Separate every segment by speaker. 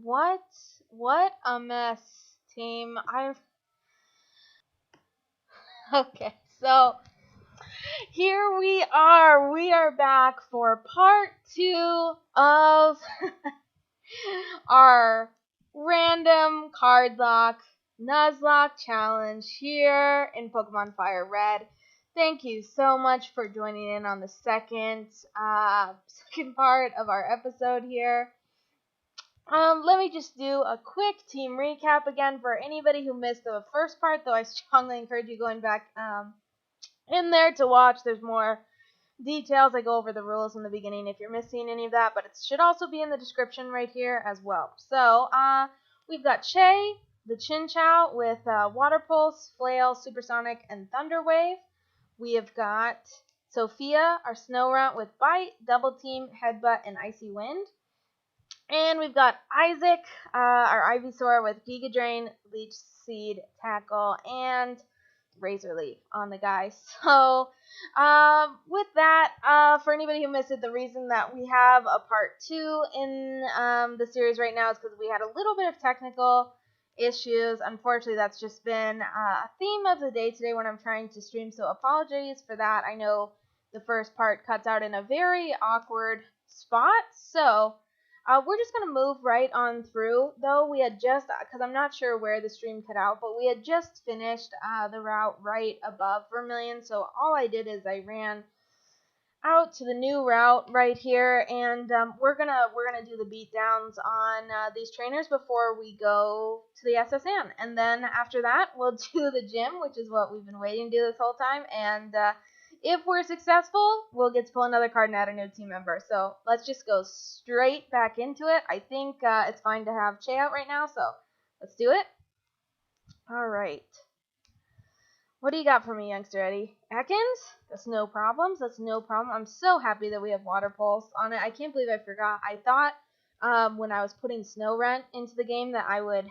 Speaker 1: What? What a mess, team. Okay, so here we are. We are back for part 2 of our random Cardlocke Nuzlocke challenge here in Pokemon Fire Red. Thank you so much for joining in on the second part of our episode here. Let me just do a quick team recap again for anybody who missed the first part, though I strongly encourage you going back in there to watch. There's more details. I go over the rules in the beginning if you're missing any of that, but it should also be in the description right here as well. So, we've got Che, the Chinchou with Water Pulse, Flail, Supersonic, and Thunder Wave. We have got Sophia, our Snorunt with Bite, Double Team, Headbutt, and Icy Wind. And we've got Isaac, our Ivysaur with Giga Drain, Leech Seed, Tackle, and Razor Leaf on the guy. So, with that, for anybody who missed it, the reason that we have a part 2 in the series right now is because we had a little bit of technical issues. Unfortunately, that's just been a theme of the day today when I'm trying to stream, so apologies for that. I know the first part cuts out in a very awkward spot, so we're just going to move right on through, though. We had just, because I'm not sure where the stream cut out, but we had just finished the route right above Vermilion, so all I did is I ran out to the new route right here, and we're gonna do the beatdowns on these trainers before we go to the SSN, and then after that we'll do the gym, which is what we've been waiting to do this whole time, and if we're successful, we'll get to pull another card and add a new team member. So let's just go straight back into it. I think it's fine to have Che out right now, so let's do it. All right. What do you got for me, youngster Eddie? Ekans? That's no problems. That's no problem. I'm so happy that we have Water Pulse on it. I can't believe I forgot. I thought when I was putting Snorunt into the game that I would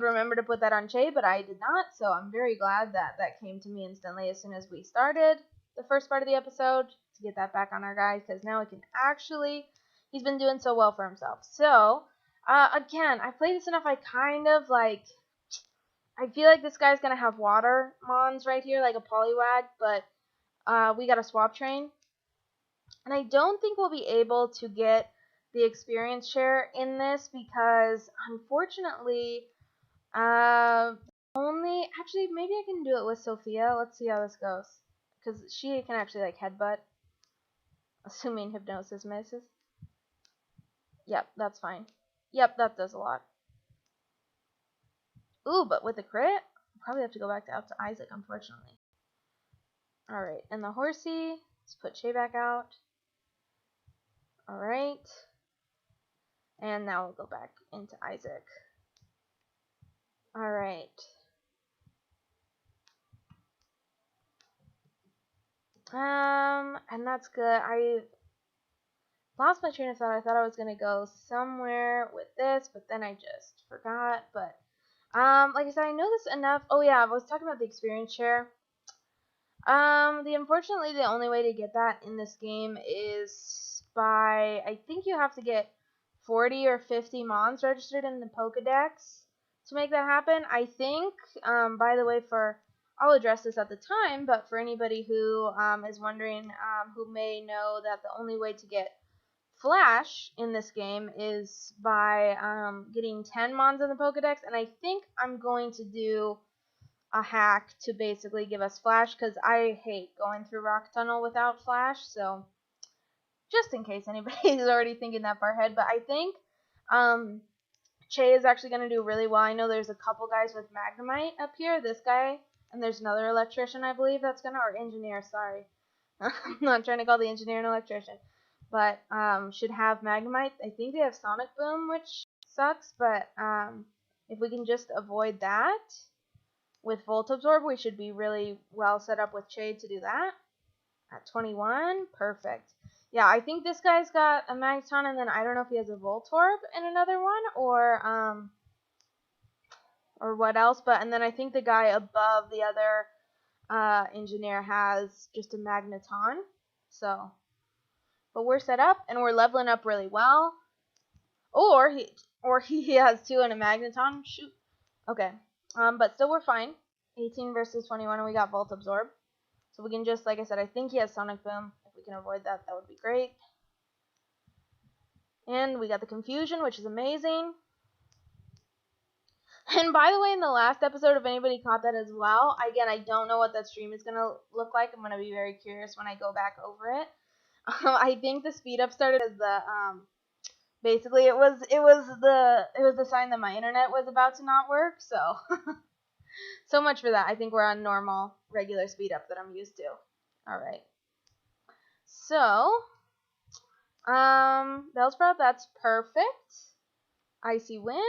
Speaker 1: remember to put that on Che, but I did not, so I'm very glad that that came to me instantly as soon as we started the first part of the episode to get that back on our guy, because now we can actually, he's been doing so well for himself. So, again, I've played this enough, I kind of, I feel like this guy's going to have water mons right here, like a Poliwag, but we got a swap train, and I don't think we'll be able to get the experience share in this because unfortunately actually maybe I can do it with Sophia. Let's see how this goes, because she can actually like headbutt, assuming hypnosis misses. Yep, that's fine. Yep, that does a lot. Ooh, but with the crit I'll probably have to go back out to Isaac, unfortunately. Alright, and the horsey, let's put Che back out. Alright, and now we'll go back into Isaac. Alright. And that's good. I lost my train of thought. I thought I was gonna go somewhere with this, but then I just forgot. But, like I said, I know this enough. Oh yeah, I was talking about the experience share. Unfortunately, the only way to get that in this game is by, I think you have to get 40 or 50 mons registered in the Pokedex to make that happen. I think, by the way, I'll address this at the time, but for anybody who is wondering, who may know that the only way to get Flash in this game is by getting 10 mons in the Pokedex, and I think I'm going to do a hack to basically give us Flash, because I hate going through Rock Tunnel without Flash, so just in case anybody's already thinking that far ahead. But I think Che is actually going to do really well. I know there's a couple guys with Magnemite up here, this guy, and there's another electrician, I believe, that's going to, or engineer, sorry. I'm not trying to call the engineer an electrician, but should have Magnemite. I think they have Sonic Boom, which sucks, but if we can just avoid that with Volt Absorb, we should be really well set up with Che to do that. At 21, perfect. Yeah, I think this guy's got a Magneton, and then I don't know if he has a Voltorb in another one, or what else, but, and then I think the guy above the other engineer has just a Magneton, so, but we're set up, and we're leveling up really well. Or he has 2 and a Magneton. Shoot. Okay. But still we're fine. 18 versus 21, and we got Volt Absorb. So we can just, like I said, I think he has Sonic Boom. If we can avoid that, that would be great. And we got the Confusion, which is amazing. And by the way, in the last episode, if anybody caught that as well, again, I don't know what that stream is going to look like. I'm going to be very curious when I go back over it. I think the speed up started as the, basically it was the sign that my internet was about to not work, so. So much for that. I think we're on normal, regular speed up that I'm used to. Alright. So, Bellsprout, that's perfect. Icy Wind.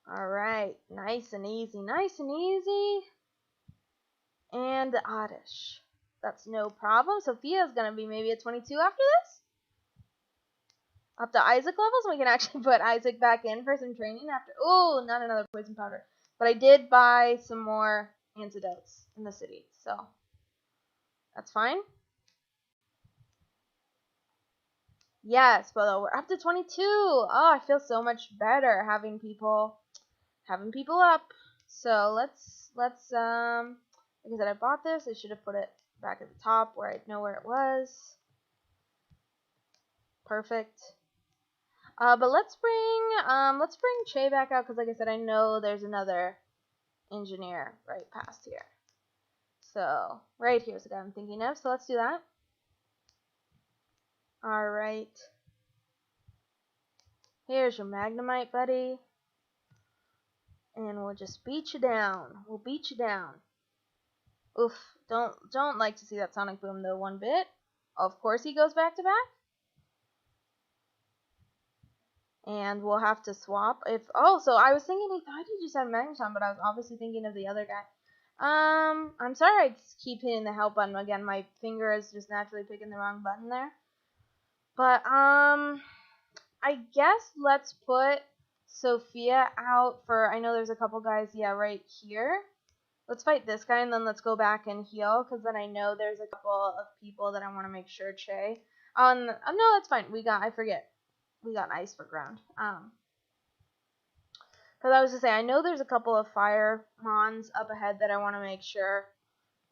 Speaker 1: Alright, nice and easy, nice and easy. And the Oddish. That's no problem. Sophia's going to be maybe a 22 after this. Up to Isaac levels, we can actually put Isaac back in for some training after. Oh, not another poison powder. But I did buy some more antidotes in the city, so that's fine. Yes, but we're up to 22. Oh, I feel so much better having people up. So let's like I said, I bought this. I should have put it back at the top where I'd know where it was. Perfect. But let's bring Che back out because, like I said, I know there's another engineer right past here. So right here's the guy I'm thinking of. So let's do that. All right. Here's your Magnemite, buddy. And we'll just beat you down. We'll beat you down. Oof. Don't like to see that Sonic Boom though one bit. Of course he goes back to back. And we'll have to swap if so I was thinking he thought he just had Magneton, but I was obviously thinking of the other guy. I'm sorry I just keep hitting the help button again. My finger is just naturally picking the wrong button there. But I guess let's put Sophia out for, I know there's a couple guys, yeah, right here. Let's fight this guy and then let's go back and heal, because then I know there's a couple of people that I want to make sure Che. No, that's fine. I forget. We got ice for ground. Because I was to say, I know there's a couple of fire mons up ahead that I want to make sure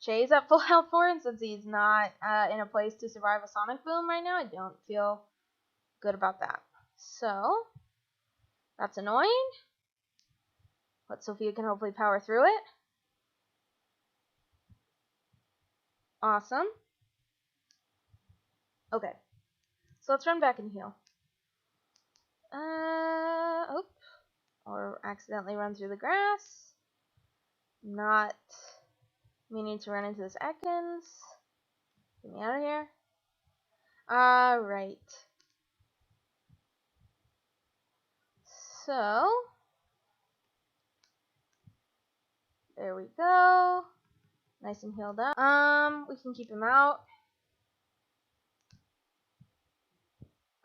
Speaker 1: Che's at full health for, and since he's not in a place to survive a Sonic Boom right now, I don't feel good about that. So, that's annoying. But Sophia can hopefully power through it. Awesome. Okay. So let's run back and heal. Or accidentally run through the grass. Not meaning to run into this Ekans. Get me out of here. Alright. So, there we go. Nice and healed up. We can keep him out.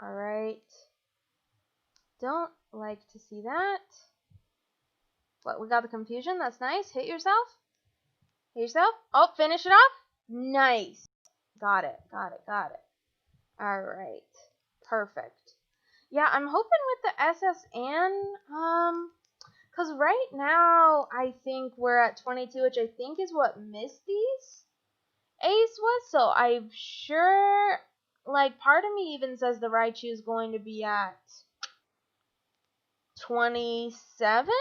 Speaker 1: Alright. Don't like to see that. What, we got the confusion? That's nice. Hit yourself. Hit yourself. Oh, finish it off. Nice. Got it. Alright. Perfect. Yeah, I'm hoping with the SSN, because right now I think we're at 22, which I think is what Misty's ace was, so I'm sure, like, part of me even says the Raichu is going to be at 27?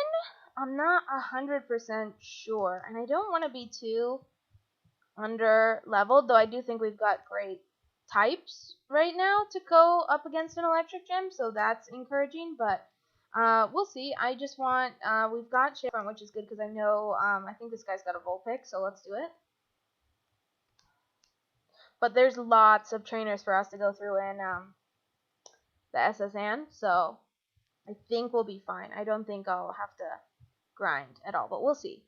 Speaker 1: I'm not 100% sure, and I don't want to be too under leveled, though I do think we've got great types right now to go up against an electric gym, so that's encouraging, but we'll see. I just want, we've got Shea front, which is good because I know, I think this guy's got a Vulpix, so let's do it. But there's lots of trainers for us to go through in the SSN, so I think we'll be fine. I don't think I'll have to grind at all, but we'll see.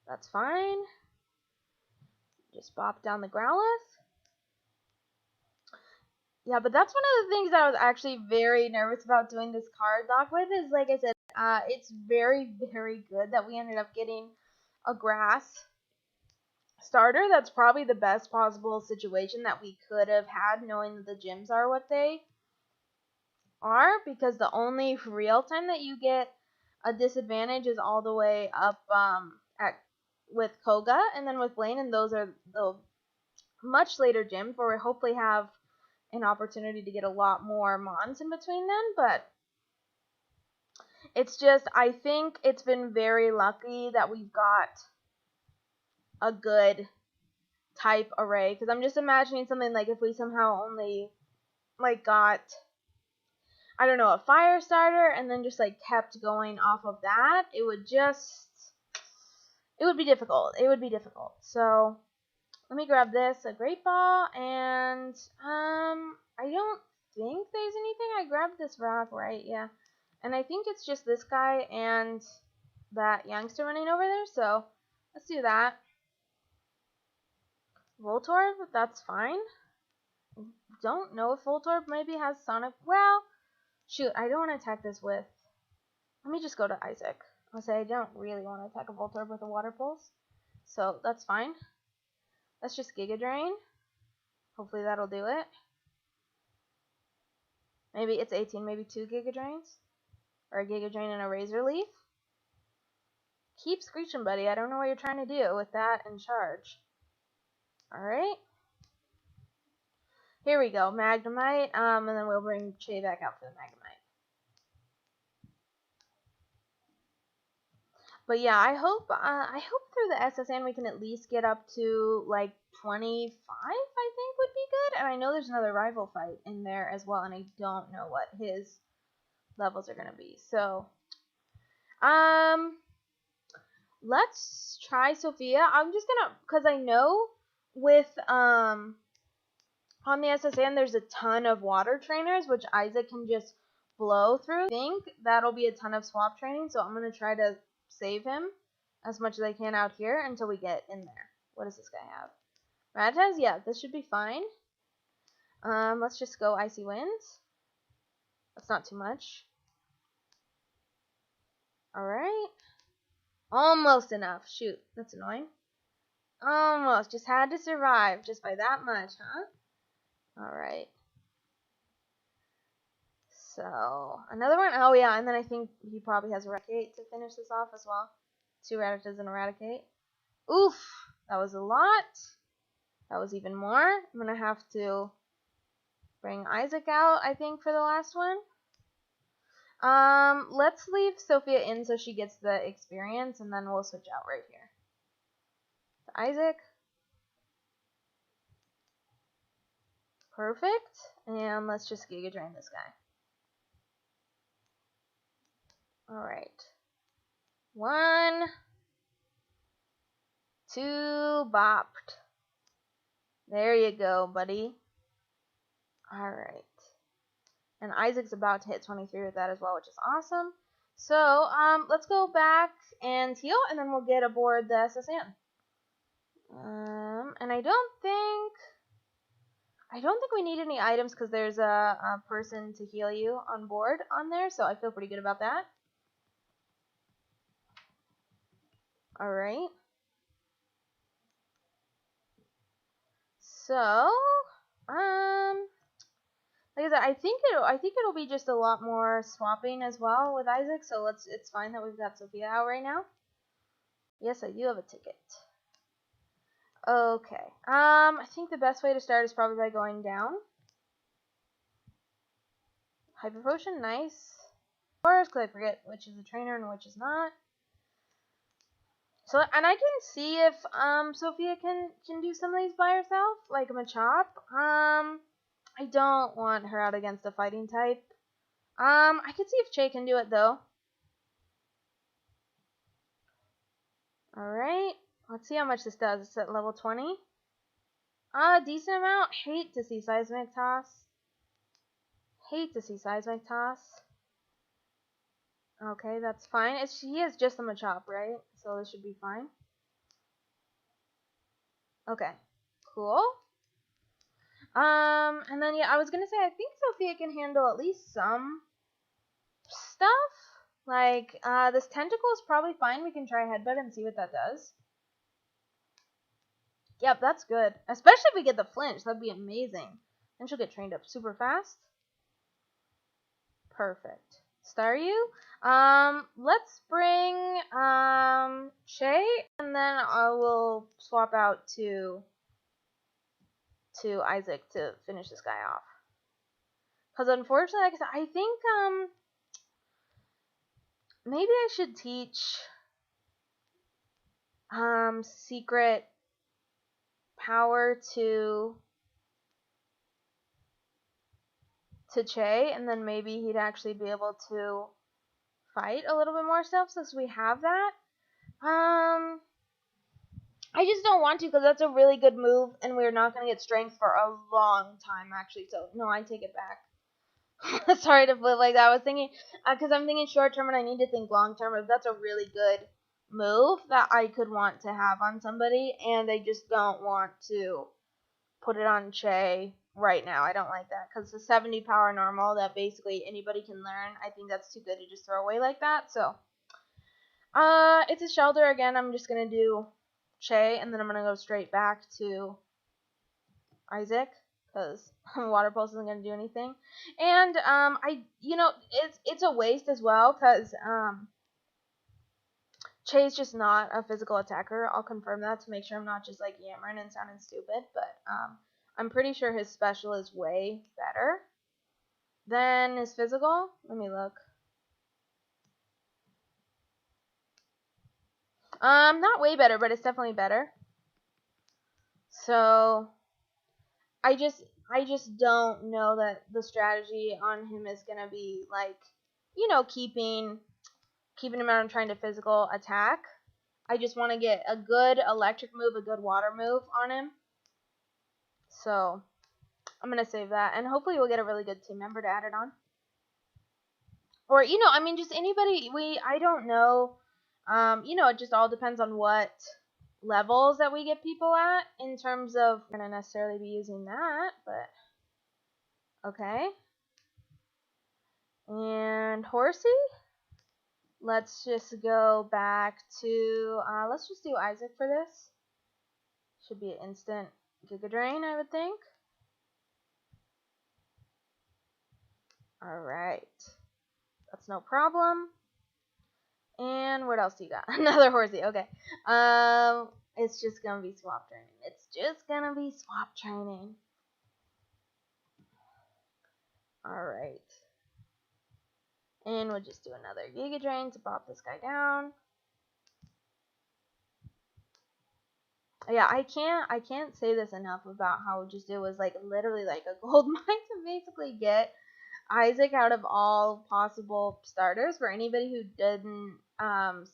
Speaker 1: That's fine. Just bop down the Growlithe. Yeah, but that's one of the things that I was actually very nervous about doing this Cardlocke with is, like I said, it's very, very good that we ended up getting a grass starter, that's probably the best possible situation that we could have had, knowing that the gyms are what they are, because the only real time that you get a disadvantage is all the way up with Koga, and then with Blaine, and those are the much later gyms where we hopefully have an opportunity to get a lot more Mons in between then, but it's just, I think it's been very lucky that we've got a good type array, because I'm just imagining something like if we somehow only like got, I don't know, a fire starter and then just like kept going off of that, it would be difficult. It would be difficult. So let me grab this, a great ball, and I don't think there's anything. I grabbed this rock, right? Yeah. And I think it's just this guy and that youngster running over there, so let's do that. Voltorb, that's fine. Don't know if Voltorb maybe has Sonic. Well, shoot, I don't want to attack this with. Let me just go to Isaac. I'll say I don't really want to attack a Voltorb with a Water Pulse, so that's fine. Let's just Giga Drain. Hopefully that'll do it. Maybe it's 18, maybe 2 Giga Drains. Or a Giga Drain and a Razor Leaf. Keep screeching, buddy. I don't know what you're trying to do with that and charge. Alright. Here we go. Magnemite. And then we'll bring Che back out for the Magnemite. But yeah, I hope through the SSN we can at least get up to like 25, I think would be good. And I know there's another rival fight in there as well, and I don't know what his levels are going to be. So, let's try Sophia. I'm just going to, because I know with, on the SSN there's a ton of water trainers, which Isaac can just blow through. I think that'll be a ton of swap training, so I'm going to try to save him as much as I can out here until we get in there. What does this guy have? Rattaz? Yeah, this should be fine. Let's just go Icy Winds. That's not too much. Alright. Almost enough. Shoot, that's annoying. Almost. Just had to survive just by that much, huh? Alright. So, another one. Oh, yeah, and then I think he probably has Eradicate to finish this off as well. 2 Rattatas and Eradicate. Oof! That was a lot. That was even more. I'm going to have to bring Isaac out, I think, for the last one. Let's leave Sophia in so she gets the experience, and then we'll switch out right here. To Isaac. Perfect. And let's just Giga Drain this guy. Alright. 1, 2, bopped. There you go, buddy. Alright. And Isaac's about to hit 23 with that as well, which is awesome. So, let's go back and heal, and then we'll get aboard the SSN. And I don't think we need any items because there's a person to heal you on board on there, so I feel pretty good about that. Alright. So, like I said, I think it'll be just a lot more swapping as well with Isaac, so it's fine that we've got Sophia out right now. Yes, I do have a ticket. Okay. I think the best way to start is probably by going down. Hyper Potion, nice. Of course, because I forget which is a trainer and which is not. So, and I can see if Sophia can do some of these by herself, like Machop. I don't want her out against a fighting type. I could see if Che can do it though. Alright, let's see how much this does. It's at level 20. Decent amount. Hate to see Seismic Toss. Hate to see Seismic Toss. Okay, that's fine. He has just a Machop, right? So this should be fine. Okay, cool. And then yeah, I was gonna say I think Sophia can handle at least some stuff. Like, this tentacle is probably fine. We can try Headbutt and see what that does. Yep, that's good. Especially if we get the flinch. That'd be amazing. And she'll get trained up super fast. Perfect. Staryu. Let's bring Shay, and then I will swap out to Isaac to finish this guy off. Because unfortunately, like I said, I think maybe I should teach secret power to Che, and then maybe he'd actually be able to fight a little bit more stuff since we have that. I just don't want to because that's a really good move, and we're not going to get strength for a long time, actually. So, no, I take it back. Sorry to flip like that. I was thinking, because I'm thinking short term and I need to think long term, if that's a really good move that I could want to have on somebody, and I just don't want to put it on Che right now. I don't like that because the 70 power normal that basically anybody can learn, I think that's too good to just throw away like that. So, it's a shelter again. I'm just going to do Che, and then I'm going to go straight back to Isaac because Water Pulse isn't going to do anything. And, it's a waste as well because, Che's just not a physical attacker. I'll confirm that to make sure I'm not just, like, yammering and sounding stupid. But, I'm pretty sure his special is way better than his physical. Let me look. Not way better, but it's definitely better. So, I just don't know that the strategy on him is gonna be like, keeping him out and trying to physical attack. I just want to get a good electric move, a good water move on him. So, I'm gonna save that, and hopefully we'll get a really good team member to add it on. Or, just anybody, I don't know. It just all depends on what levels that we get people at in terms of, we're going to necessarily be using that, but okay. And Horsey, let's just go back to, let's just do Isaac for this. Should be an instant Giga Drain, I would think. Alright. That's no problem. And what else do you got? Another Horsey, okay. It's just gonna be swap training. It's just gonna be swap training. Alright. And we'll just do another Giga Drain to pop this guy down. Yeah, I can't say this enough about how just it was like literally like a gold mine to basically get Isaac out of all possible starters. For anybody who didn't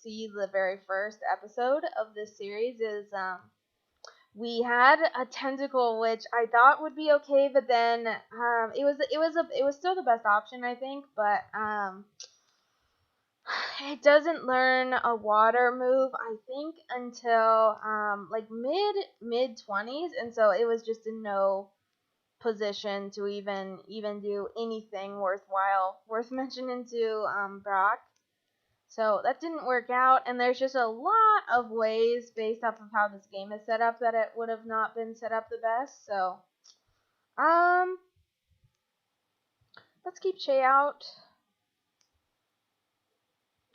Speaker 1: see the very first episode of this series, is we had a tentacle which I thought would be okay, but then it was still the best option, I think, but it doesn't learn a water move, I think, until like mid 20s, and so it was just in no position to even do anything worthwhile, worth mentioning to Brock. So that didn't work out, and there's just a lot of ways based off of how this game is set up that it would have not been set up the best. So let's keep Che out.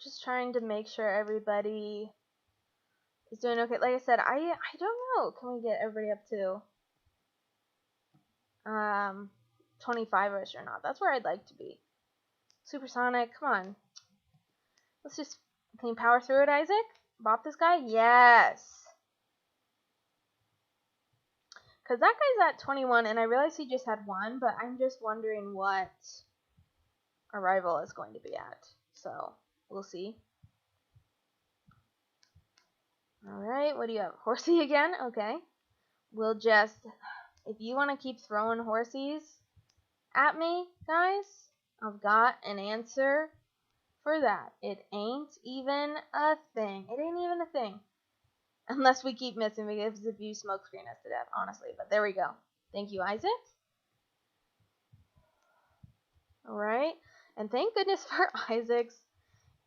Speaker 1: Just trying to make sure everybody is doing okay. Like I said, I don't know. Can we get everybody up to 25ish or not? That's where I'd like to be. Supersonic, come on. Let's just, can you power through it, Isaac? Bop this guy? Yes. Because that guy's at 21, and I realize he just had one, but I'm just wondering what our rival is going to be at. So, we'll see. Alright, what do you have? Horsey again? Okay. We'll just, if you want to keep throwing horsies at me, guys, I've got an answer for that. It ain't even a thing. It ain't even a thing. Unless we keep missing, because if you smoke screen us to death, honestly. But there we go. Thank you, Isaac. Alright. And thank goodness for Isaac's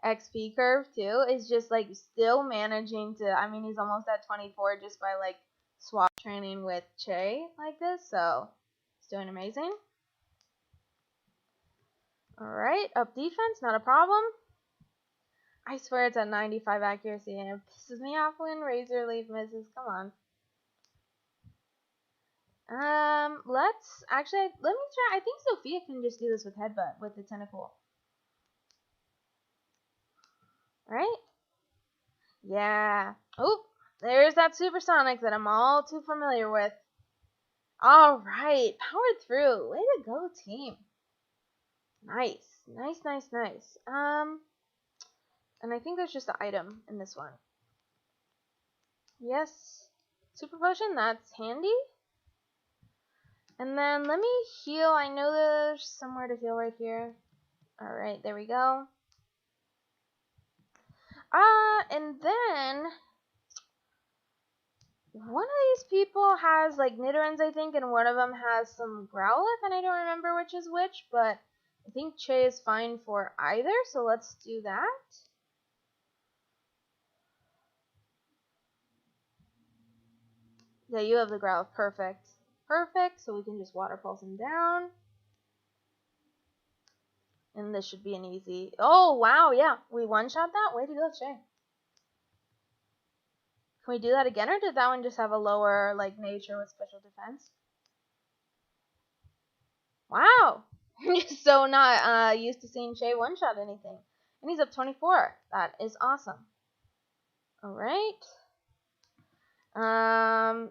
Speaker 1: XP curve, too. Is just, like, still managing to, I mean, he's almost at 24 just by, like, swap. training with Che like this, so it's doing amazing. Alright, up defense, not a problem. I swear it's at 95 accuracy and it pisses me off when Razor Leaf misses. Come on. Let me try. I think Sophia can just do this with Headbutt with the Tentacle. Right? Yeah. Oh, there's that Supersonic that I'm all too familiar with. Alright, powered through. Way to go, team. Nice. Nice, nice, nice. And I think there's just an item in this one. Yes. Super Potion, that's handy. And then let me heal. I know there's somewhere to heal right here. Alright, there we go. And then one of these people has like Nidorans, I think, and one of them has some Growlithe, and I don't remember which is which, but I think Che is fine for either, so let's do that. Yeah, you have the Growlithe. Perfect. Perfect, so we can just Water Pulse him down. And this should be an easy... Oh, wow, yeah. We one-shot that? Way to go, Che. Can we do that again, or did that one just have a lower, like, nature with special defense? Wow! I'm just so not used to seeing Che one-shot anything. And he's up 24. That is awesome. Alright.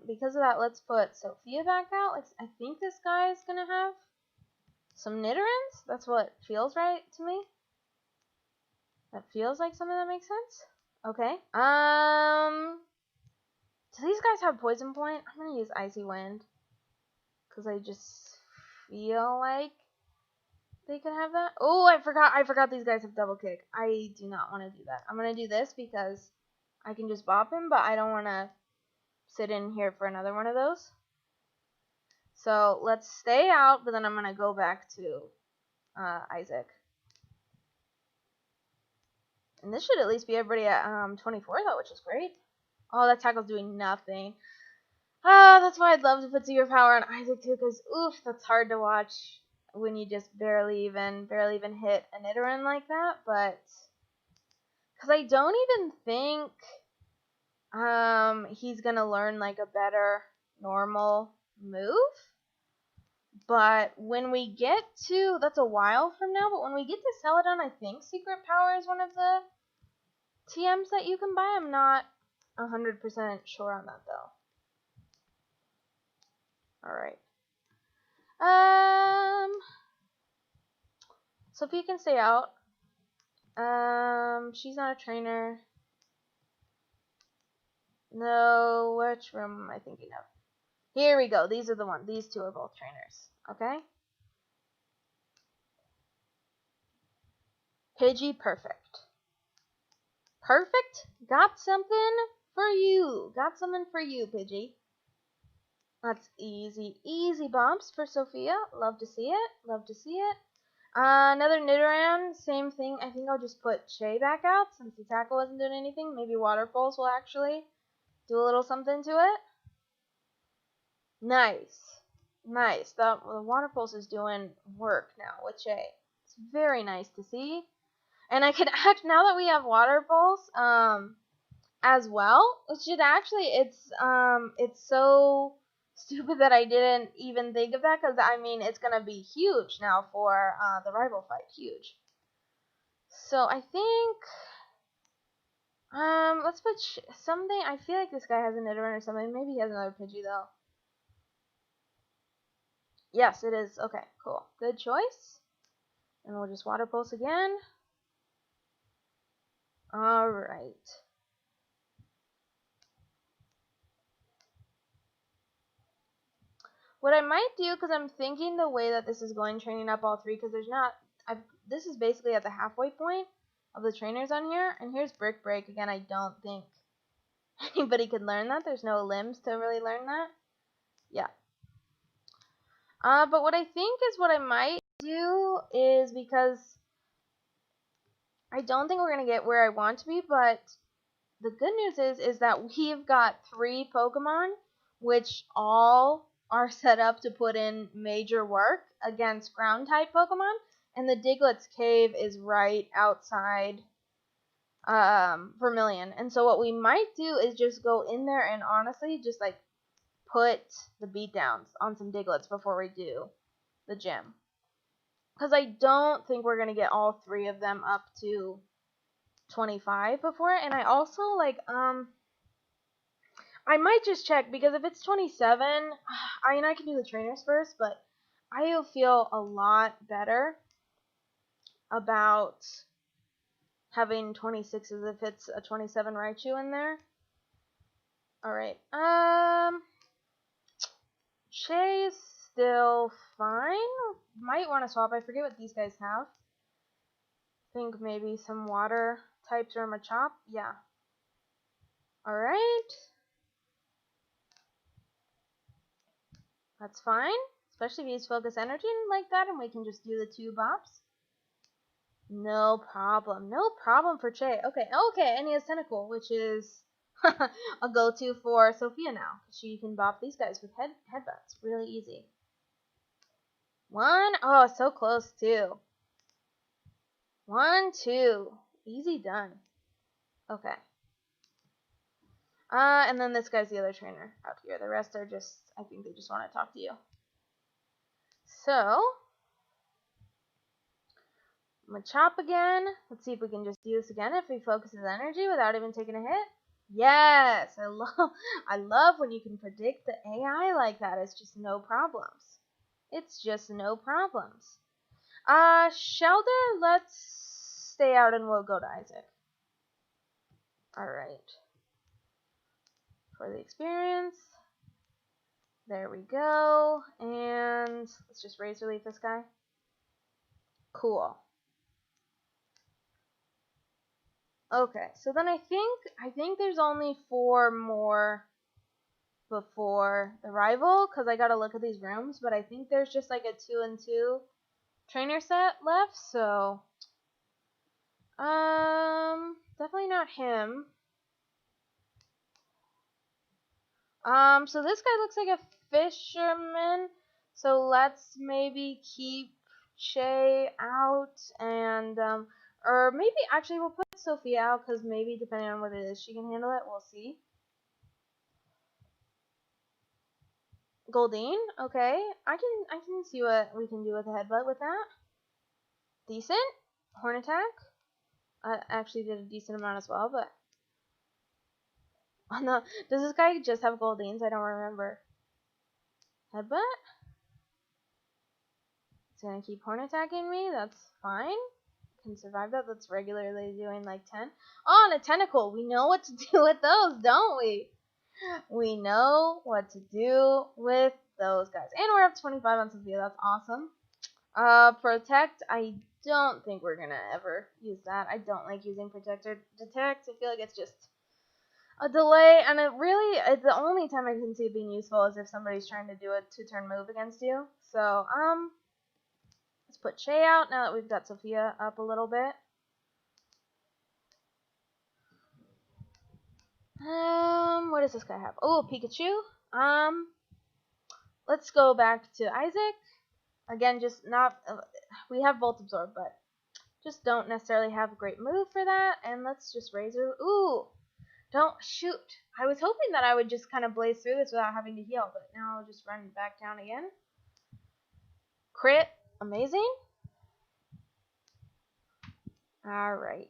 Speaker 1: Because of that, let's put Sophia back out. Like, I think this guy is gonna have some Nidorans. That's what feels right to me. That feels like something that makes sense. Okay. Do these guys have Poison Point? I'm gonna use Icy Wind. Because I just feel like they could have that. Oh, I forgot these guys have Double Kick. I do not want to do that. I'm gonna do this because I can just bop him, but I don't want to sit in here for another one of those. So let's stay out, but then I'm gonna go back to Isaac. And this should at least be everybody at 24 though, which is great. Oh, that tackle's doing nothing. That's why I'd love to put Zero Power on Isaac too, because oof, that's hard to watch when you just barely even hit a Nidoran like that. But because I don't even think he's gonna learn like a better normal move. But when we get to, that's a while from now, but when we get to Celadon, I think Secret Power is one of the TMs that you can buy. I'm not 100% sure on that though. Alright. Sophia can stay out. She's not a trainer. No, which room am I thinking of? Here we go. These are the ones. These two are both trainers. Okay? Pidgey, perfect. Perfect? Got something for you. Got something for you, Pidgey. That's easy. Easy bumps for Sophia. Love to see it. Love to see it. Another Nidoran. Same thing. I think I'll just put Che back out since the tackle wasn't doing anything. Maybe Water Pulse will actually do a little something to it. Nice. Nice. The Water Pulse is doing work now with Che. It's very nice to see. And I could act now that we have Water Pulse as well. It should actually it's so stupid that I didn't even think of that, because I mean it's gonna be huge now for the rival fight. Huge. So I think let's put something. I feel like this guy has a Nidoran or something. Maybe he has another Pidgey though. Yes, it is. Okay, cool. Good choice. And we'll just Water Pulse again. Alright. What I might do, because I'm thinking the way that this is going, training up all three, because there's not, this is basically at the halfway point of the trainers on here, and here's Brick Break. Again, I don't think anybody could learn that. There's no limbs to really learn that. Yeah. But what I think is what I might do is, because I don't think we're going to get where I want to be, but the good news is that we've got 3 Pokemon which all are set up to put in major work against ground type Pokemon, and the Diglett's Cave is right outside Vermilion. And so what we might do is just go in there and honestly just like put the beatdowns on some Diglets before we do the gym. Because I don't think we're going to get all 3 of them up to 25 before it. And I also like, I might just check, because if it's 27, I mean, I can do the trainers first, but I feel a lot better about having 26s if it's a 27 Raichu in there. Alright, Shay is still fine. Might want to swap. I forget what these guys have. I think maybe some water types or Machop. Yeah. Alright. That's fine. Especially if you use Focus Energy like that and we can just do the 2 bops. No problem. No problem for Che. Okay, and he has Tentacle, which is a go-to for Sophia now. She can bop these guys with headbutts. Really easy. 1. Oh, so close, too. 1, 2. Easy done. Okay. And then this guy's the other trainer out here. The rest are just, I think they just want to talk to you. So, Machop again. Let's see if we can just do this again if he focuses energy without even taking a hit. Yes, I love when you can predict the AI like that. It's just no problems. It's just no problems. Shelder, let's stay out and we'll go to Isaac. Alright. For the experience. There we go. And let's just Razor Leaf this guy. Cool. Okay, so then I think there's only 4 more before the rival, because I gotta look at these rooms, but I think there's just like a 2 and 2 trainer set left, so definitely not him. So this guy looks like a fisherman, so let's maybe keep Shay out, and or maybe actually we'll put Sophia out, because maybe depending on what it is she can handle it. We'll see. Goldeen, okay. I can see what we can do with a headbutt with that. Decent. Horn attack. I actually did a decent amount as well, but oh no, does this guy just have Goldeens? I don't remember. Headbutt. It's gonna keep horn attacking me. That's fine. Can survive that. That's regularly doing like 10. Oh, and a tentacle. We know what to do with those, don't we? We know what to do with those guys. And we're up to 25 on Sophia. That's awesome. Protect. I don't think we're gonna ever use that. I don't like using Protect or Detect. I feel like it's just a delay, and it's the only time I can see it being useful is if somebody's trying to do a 2-turn move against you. So, let's put Shay out now that we've got Sophia up a little bit. What does this guy have? Oh, Pikachu. Let's go back to Isaac. Again, just not, we have Volt Absorb, but just don't necessarily have a great move for that. And let's just Razor. Ooh, don't shoot. I was hoping that I would just kind of blaze through this without having to heal, but now I'll just run back down again. Crit, amazing. Alright.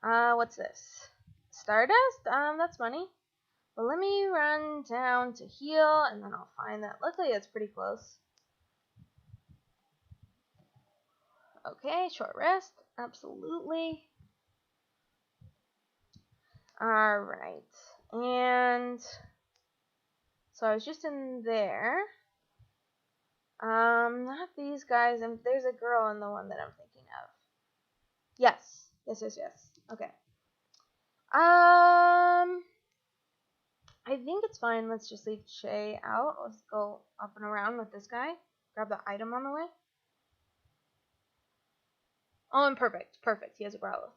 Speaker 1: What's this? Stardust? That's money. Well, let me run down to heal, and then I'll find that. Luckily, it's pretty close. Okay, short rest. Absolutely. Alright. And so I was just in there. Not these guys. And there's a girl in the one that I'm thinking of. Yes. Yes. Okay. I think it's fine. Let's just leave Shay out. Let's go up and around with this guy. Grab the item on the way. Oh, and perfect. He has a Growlithe.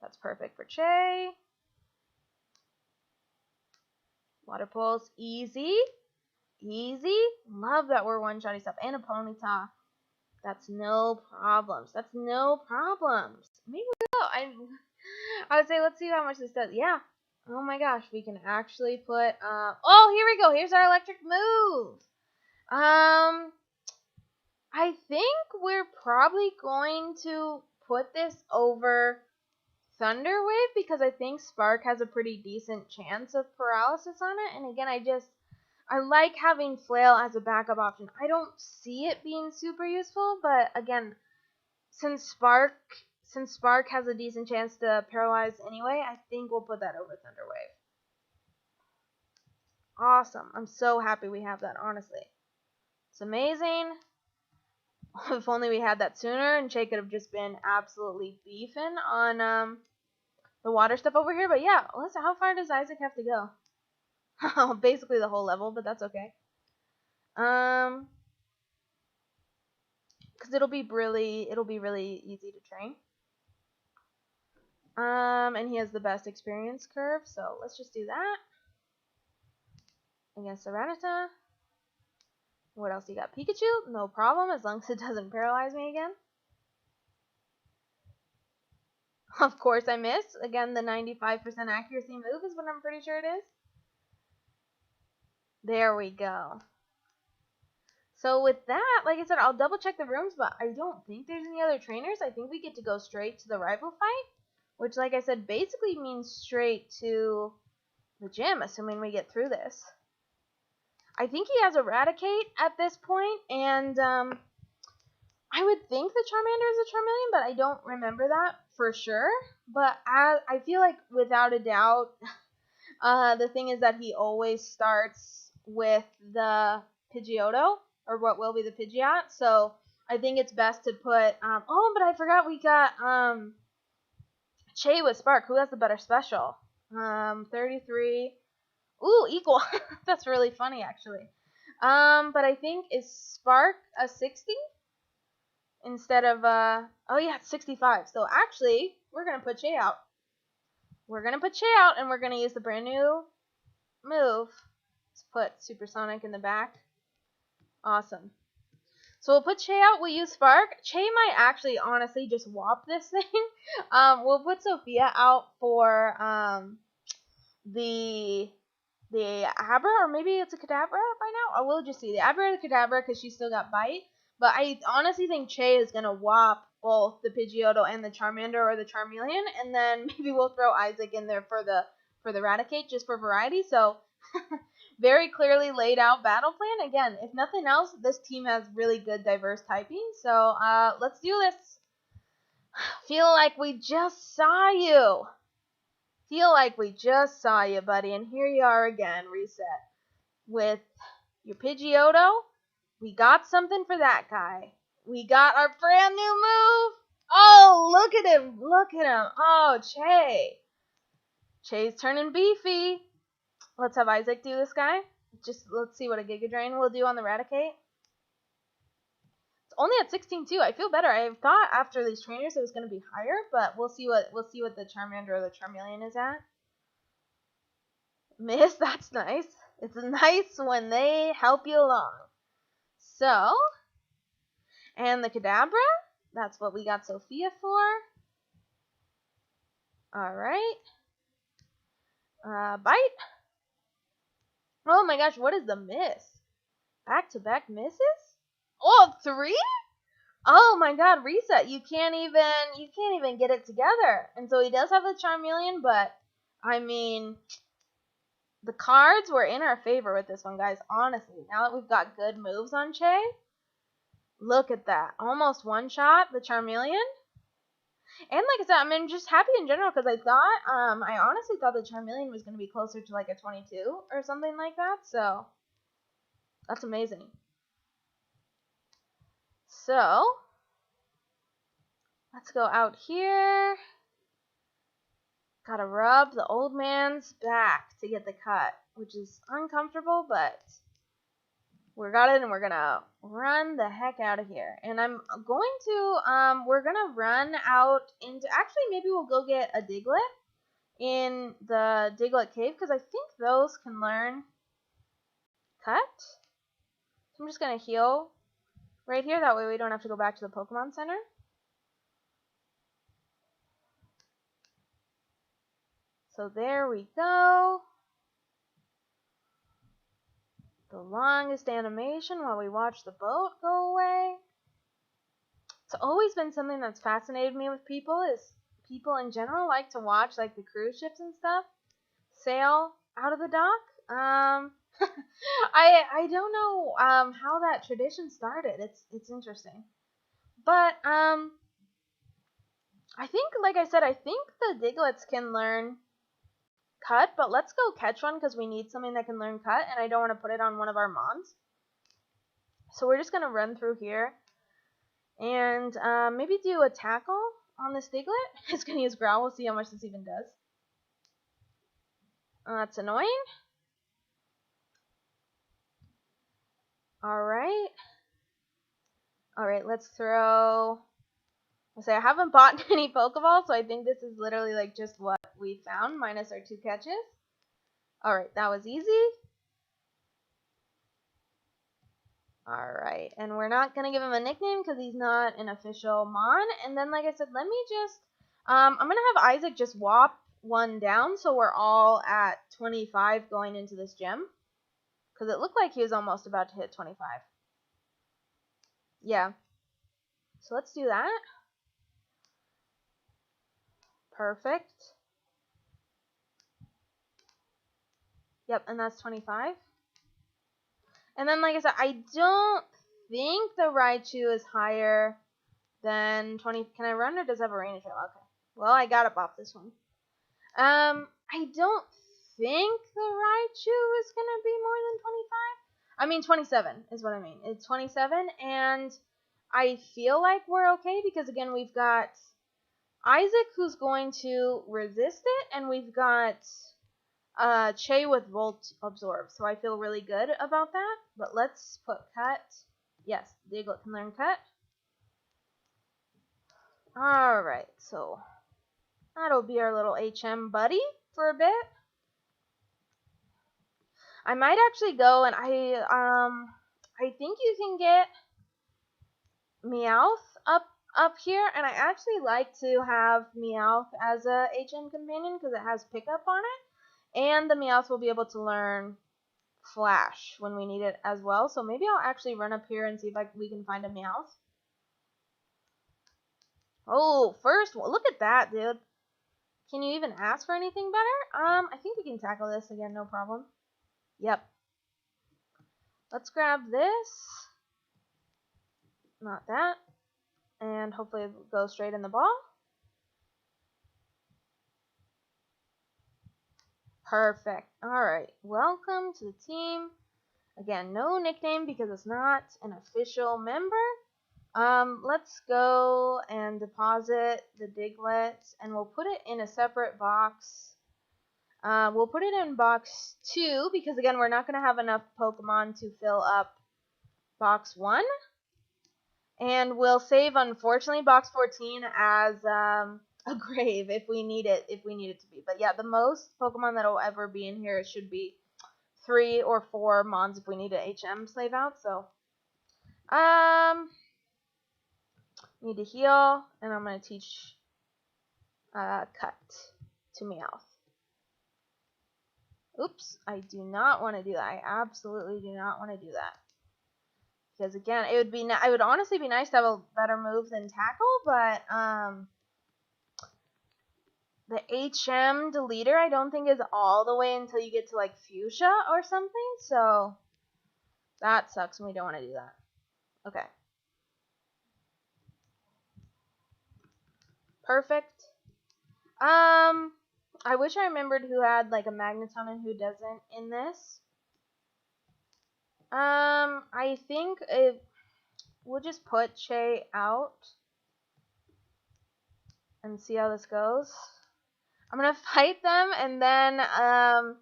Speaker 1: That's perfect for Shay. Water Pulse, easy. Easy. Love that we're one-shotty stuff. And a Ponyta. That's no problems. That's no problems. Maybe we will. I would say, let's see how much this does. Yeah. Oh my gosh, we can actually put, oh, here we go. Here's our electric move. I think we're probably going to put this over Thunder Wave because I think Spark has a pretty decent chance of paralysis on it. And again, I like having Flail as a backup option. I don't see it being super useful, but again, since Spark has a decent chance to paralyze anyway, I think we'll put that over Thunder Wave. Awesome. I'm so happy we have that, honestly. It's amazing. If only we had that sooner, and Che could have just been absolutely beefing on the water stuff over here. But yeah, listen, how far does Isaac have to go? Basically the whole level, but that's okay. Because it'll be really easy to train. And he has the best experience curve, so let's just do that. Against Rattata. What else you got? Pikachu? No problem, as long as it doesn't paralyze me again. Of course I missed. Again, the 95% accuracy move is what I'm pretty sure it is. There we go. So with that, like I said, I'll double check the rooms, but I don't think there's any other trainers. I think we get to go straight to the rival fight, which, like I said, basically means straight to the gym, assuming we get through this. I think he has Eradicate at this point, and I would think the Charmander is a Charmeleon, but I don't remember that for sure. But I feel like, without a doubt, the thing is that he always starts with the Pidgeotto, or what will be the Pidgeot, so I think it's best to put, oh, but I forgot we got, Che with Spark. Who has the better special? 33. Ooh, equal. That's really funny, actually. But I think, is Spark a 60? Instead of, oh yeah, it's 65. So actually, we're going to put Che out. We're going to put Che out, and we're going to use the brand new move. Let's put Supersonic in the back. Awesome. So we'll put Che out, we'll use Spark. Che might actually, honestly, just whop this thing. We'll put Sophia out for, the Abra, or maybe it's a Kadabra by now. I will just see the Abra or the Kadabra because she's still got Bite. But I honestly think Che is going to whop both the Pidgeotto and the Charmander or the Charmeleon, and then maybe we'll throw Isaac in there for the Eradicate just for variety. So very clearly laid out battle plan. Again, if nothing else, this team has really good diverse typing. So let's do this. Feel like we just saw you. Feel like we just saw you, buddy. And here you are again, reset. With your Pidgeotto, we got something for that guy. We got our brand new move. Oh, look at him. Look at him. Oh, Che. Che's turning beefy. Let's have Isaac do this guy. Just let's see what a Giga Drain will do on the Eradicate. It's only at 16 too. I feel better. I thought after these trainers it was going to be higher, but we'll see what the Charmander or the Charmeleon is at. Miss, that's nice. It's nice when they help you along. So, and the Kadabra, that's what we got Sophia for. Alright. Bite. Oh my gosh, what is the miss? Back-to-back misses? Oh, 3? Oh my god, reset. You can't even get it together. And so he does have the Charmeleon, but I mean, the cards were in our favor with this one, guys. Honestly, now that we've got good moves on Che, look at that. Almost one-shot the Charmeleon. And like I said, I mean, just happy in general because I honestly thought the Charmeleon was going to be closer to like a 22 or something like that. So, that's amazing. So, let's go out here. Gotta rub the old man's back to get the cut, which is uncomfortable, but we got it, and we're gonna run the heck out of here. And I'm going to, we're gonna run out into, actually, maybe we'll go get a Diglett in the Diglett Cave because I think those can learn Cut. So I'm just going to heal right here. That way we don't have to go back to the Pokemon Center. So there we go. The longest animation while we watch the boat go away. It's always been something that's fascinated me with people is people in general like to watch like the cruise ships and stuff sail out of the dock. I don't know how that tradition started. It's interesting. But I think, like I said, I think the Digletts can learn Cut, but let's go catch one because we need something that can learn Cut, and I don't want to put it on one of our Mons. So we're just going to run through here and maybe do a tackle on this Diglett. It's going to use Growl. We'll see how much this even does. That's annoying. Alright, let's throw... I haven't bought any Pokeballs, so I think this is literally like just what we found, minus our 2 catches. Alright, that was easy. Alright, and we're not going to give him a nickname because he's not an official Mon. And then, like I said, let me just... I'm going to have Isaac just whop one down so we're all at 25 going into this gym. Because it looked like he was almost about to hit 25. Yeah. So let's do that. Perfect. Yep, and that's 25. And then, like I said, I don't think the Raichu is higher than 20. Can I run or does it have a rain trail? Okay. Well, I got up off this one. I don't think the Raichu is going to be more than 25. I mean, 27 is what I mean. It's 27, and I feel like we're okay because, again, we've got Isaac who's going to resist it, and we've got Che with Volt Absorb, so I feel really good about that. But let's put Cut. Yes, Diglett can learn Cut. Alright, so that'll be our little HM buddy for a bit. I might actually go and I think you can get Meowth up here, and I actually like to have Meowth as a HM companion because it has pickup on it, and the Meowth will be able to learn Flash when we need it as well. So maybe I'll actually run up here and see if we can find a Meowth. Oh, first one. Look at that, dude. Can you even ask for anything better? I think we can tackle this again, no problem. Yep. Let's grab this. Not that. And hopefully it'll go straight in the ball. Perfect. Alright. Welcome to the team. Again, no nickname because it's not an official member. Let's go and deposit the Diglett, and we'll put it in a separate box. We'll put it in box 2 because, again, we're not going to have enough Pokemon to fill up box 1. And we'll save, unfortunately, box 14 as a grave if we need it to be. But yeah, the most Pokemon that will ever be in here should be 3 or 4 Mons if we need an HM slave out. So, need to heal, and I'm going to teach Cut to Meowth. Oops, I do not want to do that. I absolutely do not want to do that. Because, again, it would honestly be nice to have a better move than Tackle, but the HM deleter I don't think is all the way until you get to, like, Fuchsia or something, so that sucks, and we don't want to do that. Okay. Perfect. I wish I remembered who had, like, a Magneton and who doesn't in this. I think we'll just put Che out and see how this goes. I'm gonna fight them, and then I'm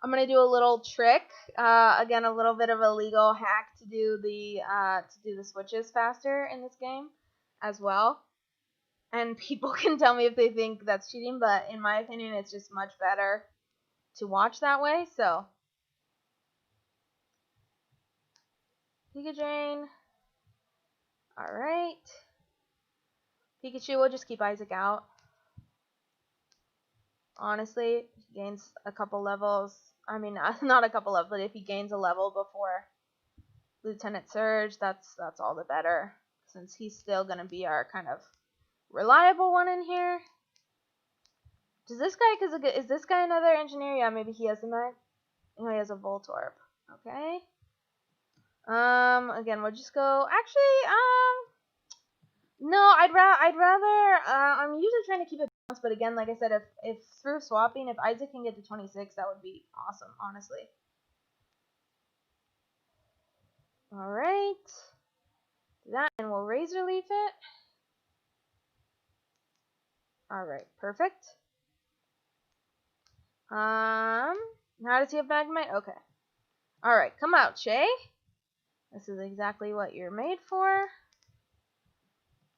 Speaker 1: gonna do a little trick. Again, a little bit of a legal hack to do the switches faster in this game as well. And people can tell me if they think that's cheating, but in my opinion, it's just much better to watch that way. So, Pikadrain. Alright. Pikachu, we'll just keep Isaac out. Honestly, he gains a couple levels. I mean, not a couple levels, but if he gains a level before Lieutenant Surge, that's all the better. Since he's still going to be our kind of reliable one in here. Does this guy, is this guy another engineer? Yeah, maybe he has a Mag. Oh, he has a Voltorb. Okay. Again, we'll just go, actually, no, I'd rather, I'm usually trying to keep it balanced, but again, like I said, if through swapping, if Isaac can get to 26, that would be awesome, honestly. Alright. Do that, and we'll Razor Leaf it. Alright, perfect. Now does he have Magnemite? Okay. Alright, come out, Shay. This is exactly what you're made for.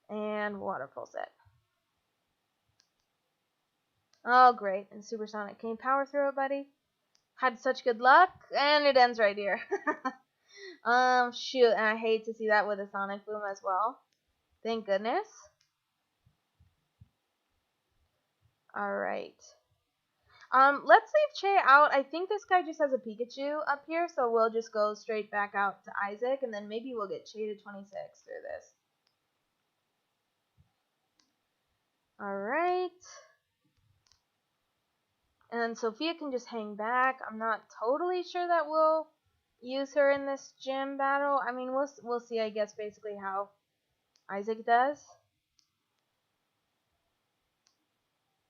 Speaker 1: And Water Pulse it. Oh, great. And Supersonic. Can you power through it, buddy? Had such good luck. And it ends right here. Shoot. And I hate to see that with a Sonic Boom as well. Thank goodness. Alright. Let's leave Che out. I think this guy just has a Pikachu up here, so we'll just go straight back out to Isaac, and then maybe we'll get Che to 26 through this. Alright. And Sophia can just hang back. I'm not totally sure that we'll use her in this gym battle. I mean, we'll see, I guess, basically how Isaac does.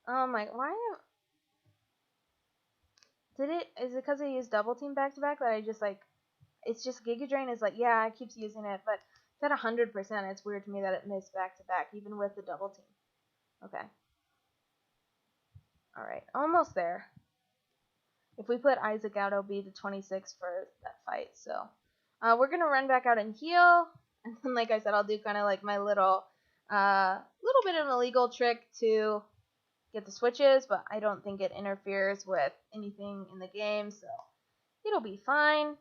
Speaker 1: Oh my, why? Is it because I used Double Team back to back that I just like, it's just Giga Drain is like, yeah, I keep using it, but it's at 100%. It's weird to me that it missed back to back, even with the Double Team. Okay. Alright, almost there. If we put Isaac out, it'll be to 26 for that fight. So we're going to run back out and heal. And then, like I said, I'll do kind of like my little bit of an illegal trick to get the switches, but I don't think it interferes with anything in the game, so it'll be fine.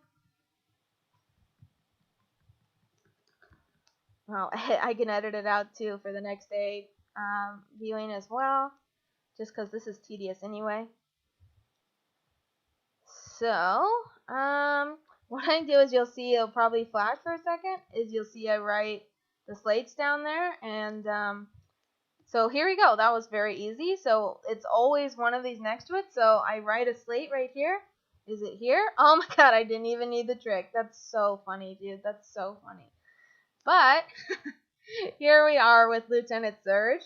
Speaker 1: Well, I can edit it out too for the next day viewing as well, just because this is tedious anyway. So, what I do is you'll see, it'll probably flash for a second, is you'll see I write the slates down there, and so here we go. That was very easy. So it's always one of these next to it. So I write a slate right here. Is it here? Oh my god, I didn't even need the trick. That's so funny, dude. That's so funny. But here we are with Lieutenant Surge.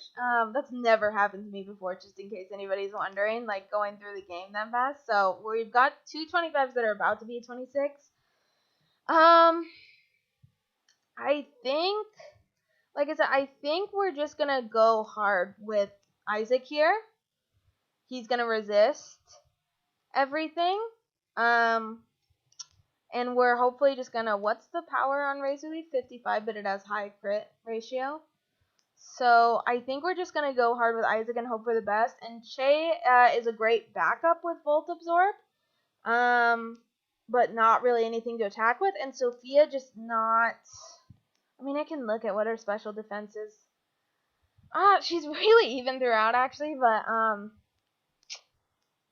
Speaker 1: That's never happened to me before, just in case anybody's wondering, like going through the game that fast. So we've got two 25s that are about to be 26. I think, like I said, I think we're just going to go hard with Isaac here. He's going to resist everything. And we're hopefully just going to, what's the power on Razor Leaf? 55, but it has high crit ratio. So I think we're just going to go hard with Isaac and hope for the best. And Che is a great backup with Volt Absorb. But not really anything to attack with. And Sophia just not... I mean, I can look at what her special defense is. She's really even throughout, actually, but,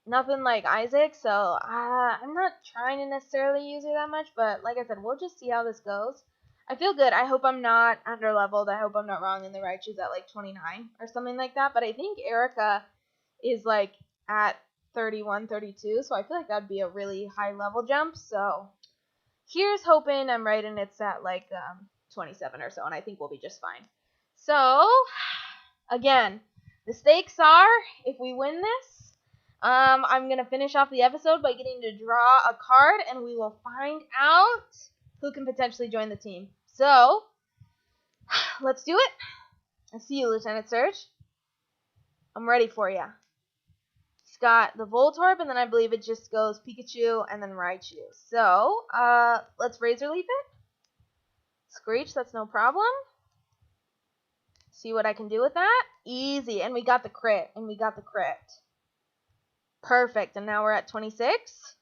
Speaker 1: nothing like Isaac, so, I'm not trying to necessarily use her that much, but, like I said, we'll just see how this goes. I feel good. I hope I'm not under-leveled. I hope I'm not wrong in the Raichu's at, like, 29 or something like that, but I think Erica is, like, at 31, 32, so I feel like that'd be a really high level jump, so here's hoping I'm right and it's at, like, 27 or so, and I think we'll be just fine. So, again, the stakes are, if we win this, I'm going to finish off the episode by getting to draw a card, and we will find out who can potentially join the team. So, let's do it. I see you, Lieutenant Surge. I'm ready for you. He's got the Voltorb, and then I believe it just goes Pikachu and then Raichu. So, let's Razor Leaf it. Screech, that's no problem. See what I can do with that. easy. And we got the crit. Perfect. And now we're at 26.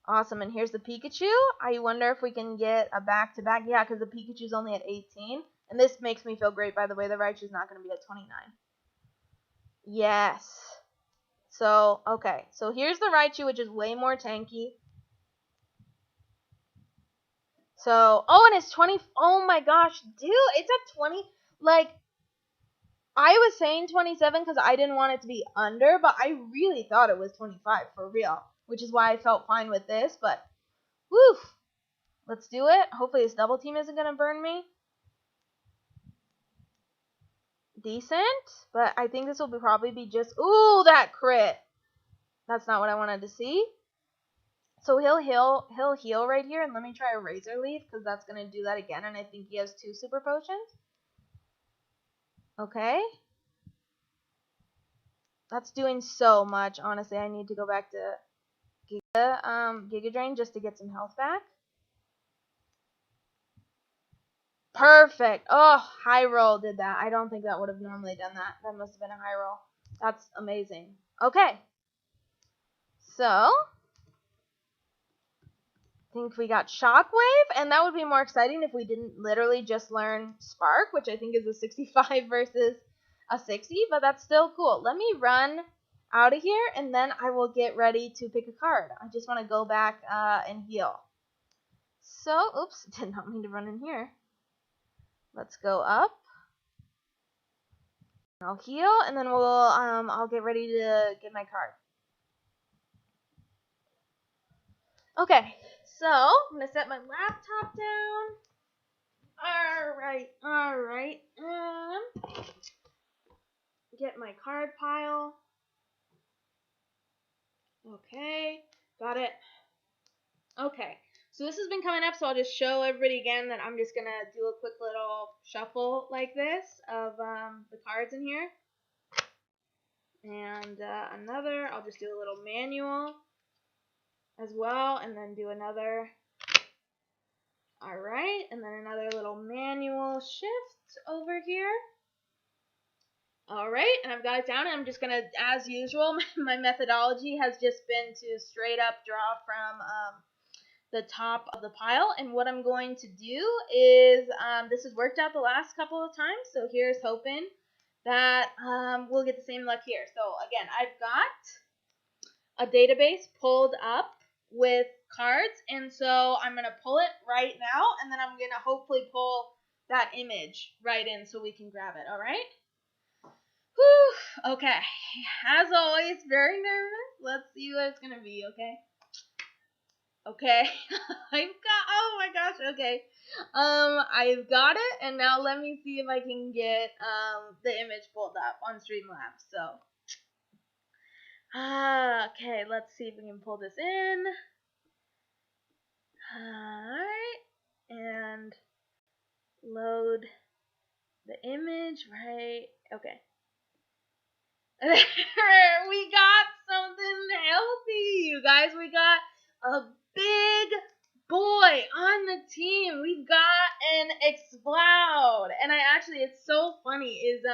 Speaker 1: Awesome. And here's the Pikachu. I wonder if we can get a back-to-back. Yeah, because the Pikachu's only at 18. And this makes me feel great, by the way. The Raichu's not going to be at 29. Yes. So, okay. So here's the Raichu, which is way more tanky. So, oh, and it's 20. Oh my gosh, dude, it's at 20. Like, I was saying 27 because I didn't want it to be under, but I really thought it was 25 for real, which is why I felt fine with this. But, woof. Let's do it. Hopefully this double team isn't going to burn me. Decent, but I think this will probably be just, ooh, that crit. That's not what I wanted to see. So he'll heal right here, and let me try a Razor Leaf, because that's going to do that again, and I think he has 2 Super Potions. Okay. That's doing so much, honestly. I need to go back to Giga Drain just to get some health back. Perfect. Oh, high roll did that. I don't think that would have normally done that. That must have been a high roll. That's amazing. Okay. So, I think we got Shockwave, and that would be more exciting if we didn't literally just learn Spark, which I think is a 65 versus a 60, but that's still cool. Let me run out of here, and then I will get ready to pick a card. I just want to go back and heal. So, oops, did not mean to run in here. Let's go up. I'll heal, and then I'll get ready to get my card. Okay, so I'm gonna set my laptop down. All right. Get my card pile. Okay, got it. Okay, so this has been coming up, so I'll just show everybody again that I'm just gonna do a quick little shuffle like this of the cards in here. And another, I'll just do a little manual as well, and then do another. Alright, and then another little manual shift over here. Alright, and I've got it down, and I'm just going to, as usual, my methodology has just been to straight up draw from the top of the pile, and what I'm going to do is, this has worked out the last couple of times, so here's hoping that we'll get the same luck here. So again, I've got a database pulled up with cards, and so I'm going to pull it right now, and then I'm going to hopefully pull that image right in so we can grab it, alright? Whew, okay, as always, very nervous. Let's see what it's going to be, okay? Okay, oh my gosh, okay. I've got it, and now let me see if I can get the image pulled up on Streamlabs, so. Okay, let's see if we can pull this in. Alright, and load the image, right? Okay. We got something healthy, you guys. We got a big boy on the team. We've got an Exploud. And it's so funny, is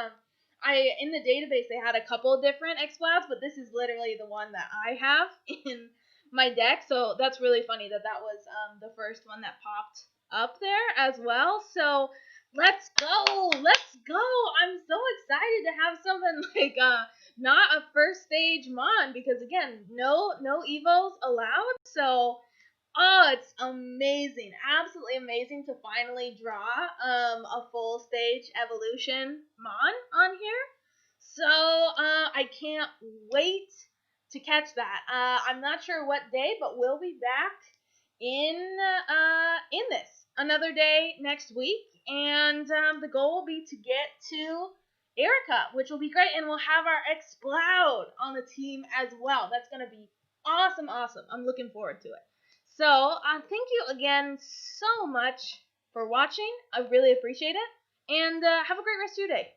Speaker 1: in the database they had a couple different Explouds, but this is literally the one that I have in my deck, so that's really funny that was the first one that popped up there as well. So let's go, I'm so excited to have something like not a first stage mon, because again, no evos allowed. So it's amazing, absolutely amazing to finally draw a full stage evolution mon on here. So I can't wait to catch that. I'm not sure what day, but we'll be back in this another day next week, and the goal will be to get to Erica, which will be great, and we'll have our Exploud on the team as well. That's going to be awesome. I'm looking forward to it. So thank you again so much for watching. I really appreciate it, and have a great rest of your day.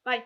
Speaker 1: Bye.